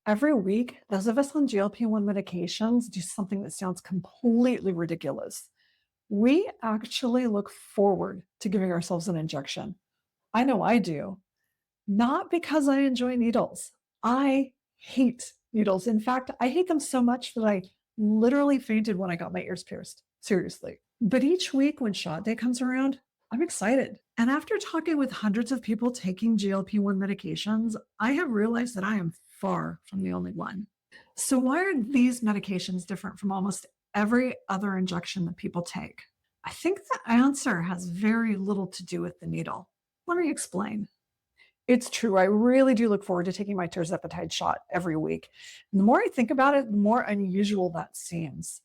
Every week, those of us on GLP-1 medications do something that sounds completely ridiculous. We actually look forward to giving ourselves an injection. I know I do. Not because I enjoy needles. I hate needles. In fact, I hate them so much that I literally fainted when I got my ears pierced. Seriously. But each week when shot day comes around, I'm excited. And after talking with hundreds of people taking GLP-1 medications, I have realized that I am far from the only one. So, why are these medications different from almost every other injection that people take? I think the answer has very little to do with the needle. Let me explain. It's true. I really do look forward to taking my Tirzepatide shot every week. And the more I think about it, the more unusual that seems.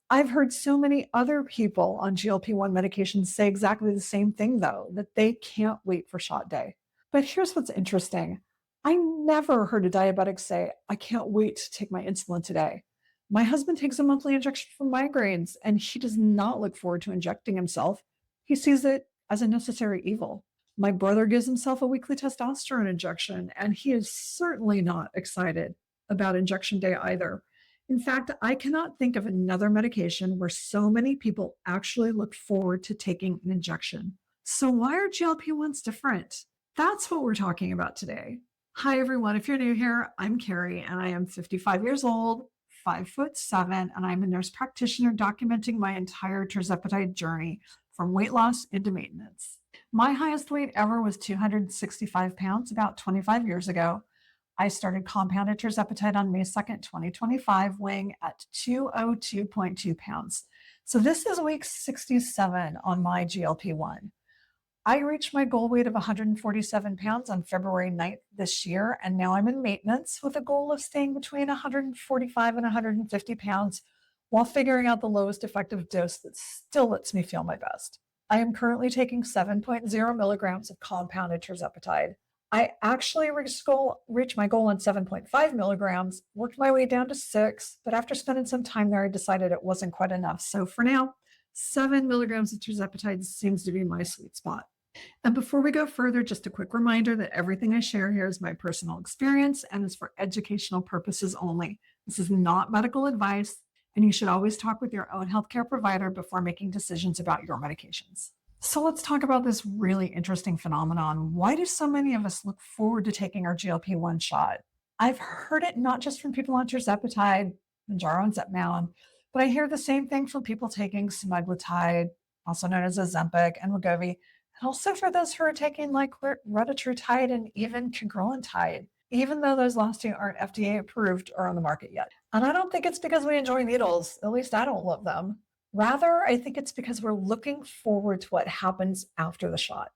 I've heard so many other people on GLP-1 medications say exactly the same thing, though, that they can't wait for shot day. But here's what's interesting. I never heard a diabetic say, I can't wait to take my insulin today. My husband takes a monthly injection for migraines, and he does not look forward to injecting himself. He sees it as a necessary evil. My brother gives himself a weekly testosterone injection, and he is certainly not excited about injection day either. In fact, I cannot think of another medication where so many people actually look forward to taking an injection. So, why are GLP-1s different? That's what we're talking about today. Hi, everyone. If you're new here, I'm Carrie, and I am 55 years old, 5'7", and I'm a nurse practitioner documenting my entire Tirzepatide journey from weight loss into maintenance. My highest weight ever was 265 pounds about 25 years ago. I started compounded Tirzepatide on May 2nd, 2025, weighing at 202.2 pounds. So this is week 67 on my GLP-1. I reached my goal weight of 147 pounds on February 9th this year, and now I'm in maintenance with a goal of staying between 145 and 150 pounds while figuring out the lowest effective dose that still lets me feel my best. I am currently taking 7.0 milligrams of compounded Tirzepatide. I actually reached my goal on 7.5 milligrams, worked my way down to 6, but after spending some time there, I decided it wasn't quite enough. So for now, 7 milligrams of Tirzepatide seems to be my sweet spot. And before we go further, just a quick reminder that everything I share here is my personal experience and is for educational purposes only. This is not medical advice, and you should always talk with your own healthcare provider before making decisions about your medications. So let's talk about this really interesting phenomenon. Why do so many of us look forward to taking our GLP-1 shot? I've heard it not just from people on Tirzepatide, Mounjaro, and Zepbound, but I hear the same thing from people taking Semaglutide, also known as Ozempic, and Wegovy, and also for those who are taking like retatrutide and even cagrilintide, even though those last two aren't FDA approved or on the market yet. And I don't think it's because we enjoy needles. At least I don't love them. Rather, I think it's because we're looking forward to what happens after the shot.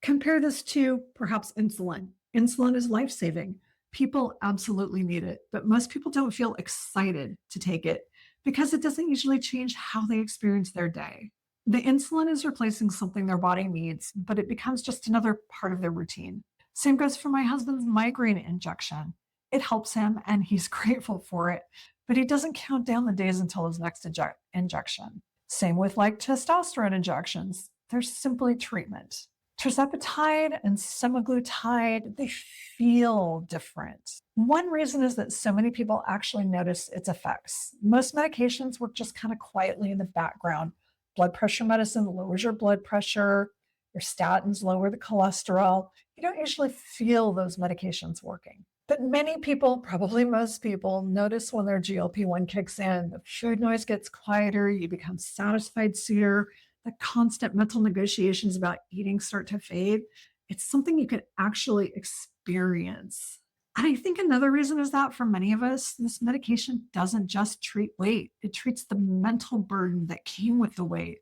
Compare this to perhaps insulin. Insulin is life-saving. People absolutely need it, but most people don't feel excited to take it because it doesn't usually change how they experience their day. The insulin is replacing something their body needs, but it becomes just another part of their routine. Same goes for my husband's migraine injection. It helps him and he's grateful for it, but he doesn't count down the days until his next injection. Same with like testosterone injections. They're simply treatment. Tirzepatide and semaglutide, they feel different. One reason is that so many people actually notice its effects. Most medications work just kind of quietly in the background. Blood pressure medicine lowers your blood pressure. Your statins lower the cholesterol. You don't usually feel those medications working. But many people, probably most people, notice when their GLP-1 kicks in. The food noise gets quieter, you become satisfied sooner, the constant mental negotiations about eating start to fade. It's something you can actually experience. And I think another reason is that for many of us, this medication doesn't just treat weight, it treats the mental burden that came with the weight.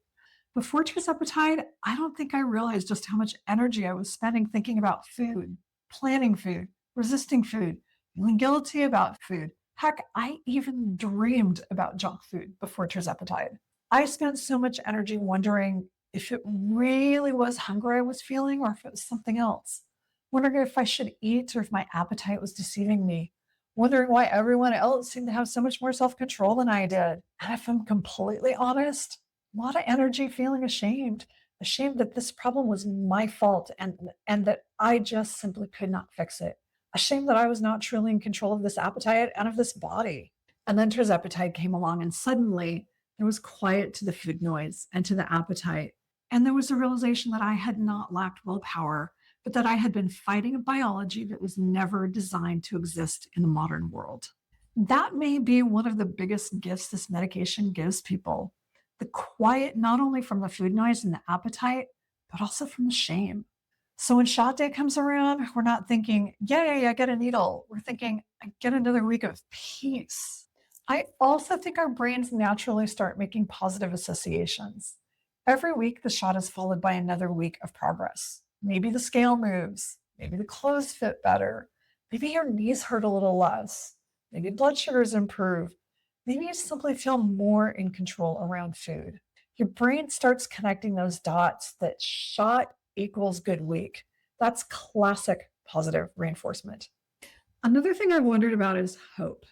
Before Tirzepatide, I don't think I realized just how much energy I was spending thinking about food, planning food, resisting food, feeling guilty about food. Heck, I even dreamed about junk food before Tirzepatide. I spent so much energy wondering if it really was hunger I was feeling or if it was something else. Wondering if I should eat or if my appetite was deceiving me. Wondering why everyone else seemed to have so much more self-control than I did. And if I'm completely honest, a lot of energy feeling ashamed that this problem was my fault and that I just simply could not fix it. A shame that I was not truly in control of this appetite and of this body. And then Tirzepatide came along, and suddenly there was quiet to the food noise and to the appetite. And there was a realization that I had not lacked willpower, but that I had been fighting a biology that was never designed to exist in the modern world. That may be one of the biggest gifts this medication gives people, the quiet, not only from the food noise and the appetite, but also from the shame. So when shot day comes around, we're not thinking, yay, I get a needle. We're thinking, I get another week of peace. I also think our brains naturally start making positive associations. Every week, the shot is followed by another week of progress. Maybe the scale moves. Maybe the clothes fit better. Maybe your knees hurt a little less. Maybe blood sugars improve. Maybe you simply feel more in control around food. Your brain starts connecting those dots that shot equals good week. That's classic positive reinforcement. Another thing I've wondered about is hope.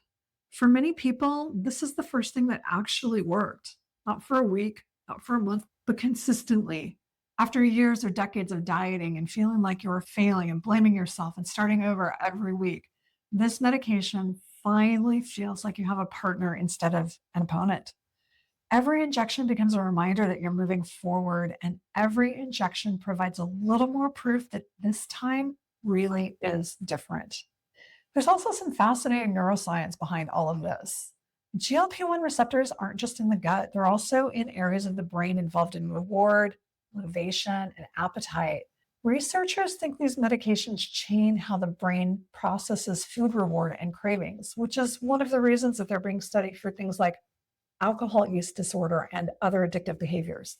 For many people, this is the first thing that actually worked. Not for a week, not for a month, but consistently. After years or decades of dieting and feeling like you were failing and blaming yourself and starting over every week, this medication finally feels like you have a partner instead of an opponent. Every injection becomes a reminder that you're moving forward, and every injection provides a little more proof that this time really is different. There's also some fascinating neuroscience behind all of this. GLP-1 receptors aren't just in the gut, they're also in areas of the brain involved in reward, motivation, and appetite. Researchers think these medications change how the brain processes food reward and cravings, which is one of the reasons that they're being studied for things like alcohol use disorder and other addictive behaviors.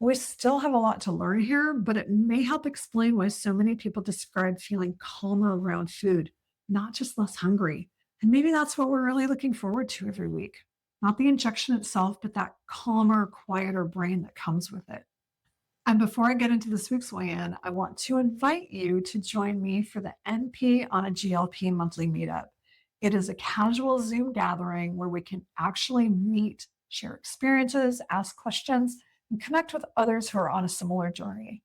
We still have a lot to learn here, but it may help explain why so many people describe feeling calmer around food, not just less hungry. And maybe that's what we're really looking forward to every week. Not the injection itself, but that calmer, quieter brain that comes with it. And before I get into this week's weigh-in, I want to invite you to join me for the NP on a GLP monthly meetup. It is a casual Zoom gathering where we can actually meet, share experiences, ask questions, and connect with others who are on a similar journey.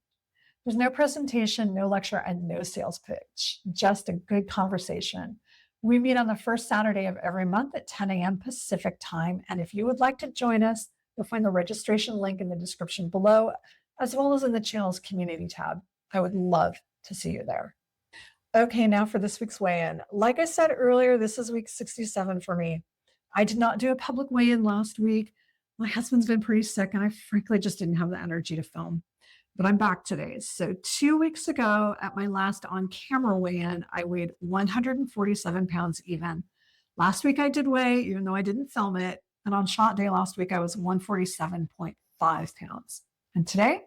There's no presentation, no lecture, and no sales pitch, just a good conversation. We meet on the first Saturday of every month at 10 a.m. Pacific time. And if you would like to join us, you'll find the registration link in the description below, as well as in the channel's community tab. I would love to see you there. Okay, now for this week's weigh-in. Like I said earlier, this is week 67 for me. I did not do a public weigh-in last week. My husband's been pretty sick, and I frankly just didn't have the energy to film. But I'm back today. So 2 weeks ago at my last on-camera weigh-in, I weighed 147 pounds even. Last week I did weigh, even though I didn't film it. And on shot day last week, I was 147.5 pounds. And today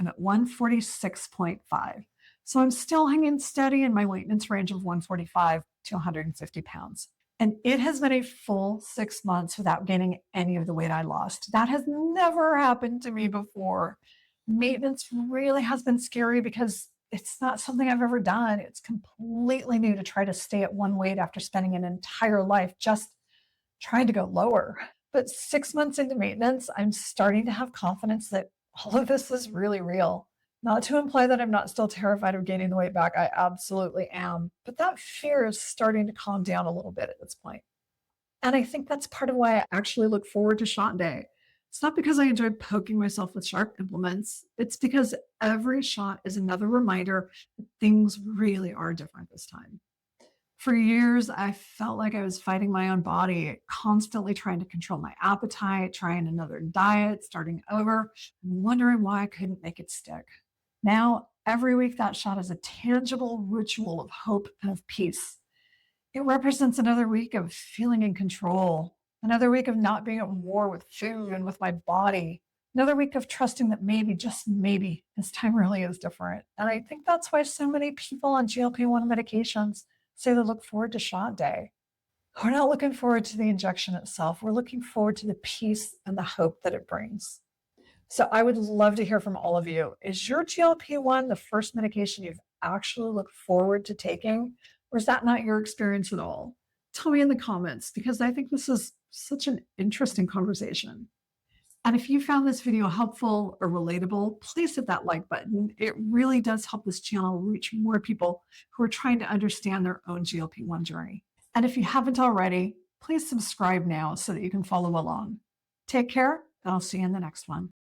I'm at 146.5. So I'm still hanging steady in my maintenance range of 145 to 150 pounds. And it has been a full 6 months without gaining any of the weight I lost. That has never happened to me before. Maintenance really has been scary because it's not something I've ever done. It's completely new to try to stay at one weight after spending an entire life just trying to go lower. But 6 months into maintenance, I'm starting to have confidence that all of this is really real. Not to imply that I'm not still terrified of gaining the weight back. I absolutely am. But that fear is starting to calm down a little bit at this point. And I think that's part of why I actually look forward to shot day. It's not because I enjoy poking myself with sharp implements. It's because every shot is another reminder that things really are different this time. For years, I felt like I was fighting my own body, constantly trying to control my appetite, trying another diet, starting over, and wondering why I couldn't make it stick. Now, every week, that shot is a tangible ritual of hope and of peace. It represents another week of feeling in control, another week of not being at war with food and with my body, another week of trusting that maybe, just maybe, this time really is different. And I think that's why so many people on GLP-1 medications say they look forward to shot day. We're not looking forward to the injection itself. We're looking forward to the peace and the hope that it brings. So I would love to hear from all of you. Is your GLP-1 the first medication you've actually looked forward to taking? Or is that not your experience at all? Tell me in the comments, because I think this is such an interesting conversation. And if you found this video helpful or relatable, please hit that like button. It really does help this channel reach more people who are trying to understand their own GLP-1 journey. And if you haven't already, please subscribe now so that you can follow along. Take care, and I'll see you in the next one.